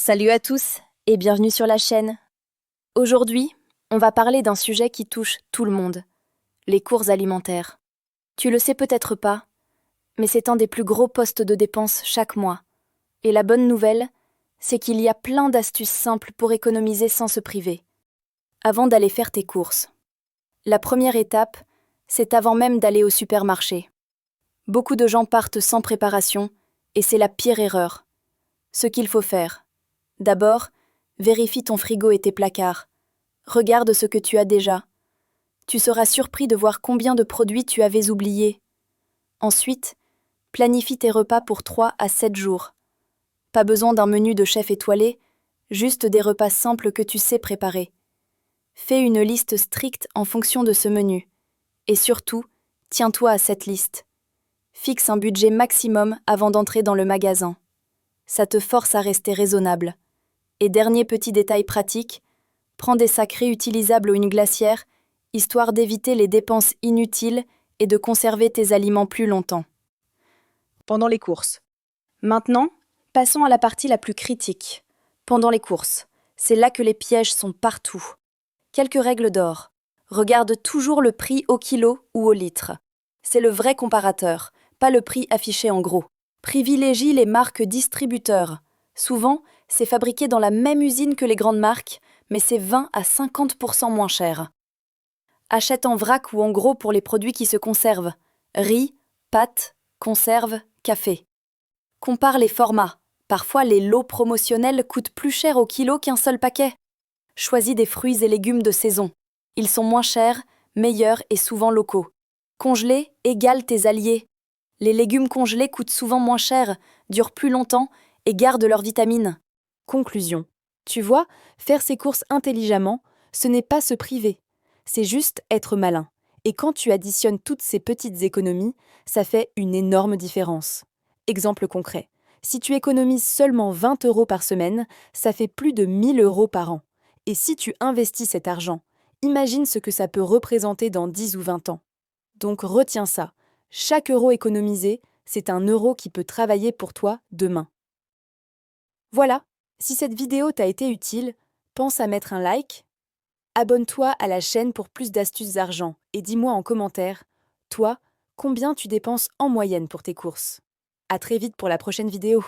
Salut à tous et bienvenue sur la chaîne. Aujourd'hui, on va parler d'un sujet qui touche tout le monde, les courses alimentaires. Tu le sais peut-être pas, mais c'est un des plus gros postes de dépenses chaque mois. Et la bonne nouvelle, c'est qu'il y a plein d'astuces simples pour économiser sans se priver. Avant d'aller faire tes courses, la première étape, c'est avant même d'aller au supermarché. Beaucoup de gens partent sans préparation et c'est la pire erreur. Ce qu'il faut faire, d'abord, vérifie ton frigo et tes placards. Regarde ce que tu as déjà. Tu seras surpris de voir combien de produits tu avais oubliés. Ensuite, planifie tes repas pour 3 à 7 jours. Pas besoin d'un menu de chef étoilé, juste des repas simples que tu sais préparer. Fais une liste stricte en fonction de ce menu. Et surtout, tiens-toi à cette liste. Fixe un budget maximum avant d'entrer dans le magasin. Ça te force à rester raisonnable. Et dernier petit détail pratique, prends des sacs réutilisables ou une glacière, histoire d'éviter les dépenses inutiles et de conserver tes aliments plus longtemps. Pendant les courses. Maintenant, passons à la partie la plus critique. Pendant les courses, c'est là que les pièges sont partout. Quelques règles d'or. Regarde toujours le prix au kilo ou au litre. C'est le vrai comparateur, pas le prix affiché en gros. Privilégie les marques distributeurs. Souvent, c'est fabriqué dans la même usine que les grandes marques, mais c'est 20 à 50% moins cher. Achète en vrac ou en gros pour les produits qui se conservent. Riz, pâtes, conserves, café. Compare les formats. Parfois, les lots promotionnels coûtent plus cher au kilo qu'un seul paquet. Choisis des fruits et légumes de saison. Ils sont moins chers, meilleurs et souvent locaux. Congelés égale tes alliés. Les légumes congelés coûtent souvent moins cher, durent plus longtemps et gardent leurs vitamines. Conclusion. Tu vois, faire ses courses intelligemment, ce n'est pas se priver, c'est juste être malin. Et quand tu additionnes toutes ces petites économies, ça fait une énorme différence. Exemple concret. Si tu économises seulement 20 € par semaine, ça fait plus de 1000 € par an. Et si tu investis cet argent, imagine ce que ça peut représenter dans 10 ou 20 ans. Donc retiens ça. Chaque euro économisé, c'est un euro qui peut travailler pour toi demain. Voilà, si cette vidéo t'a été utile, pense à mettre un like, abonne-toi à la chaîne pour plus d'astuces argent et dis-moi en commentaire, toi, combien tu dépenses en moyenne pour tes courses. À très vite pour la prochaine vidéo.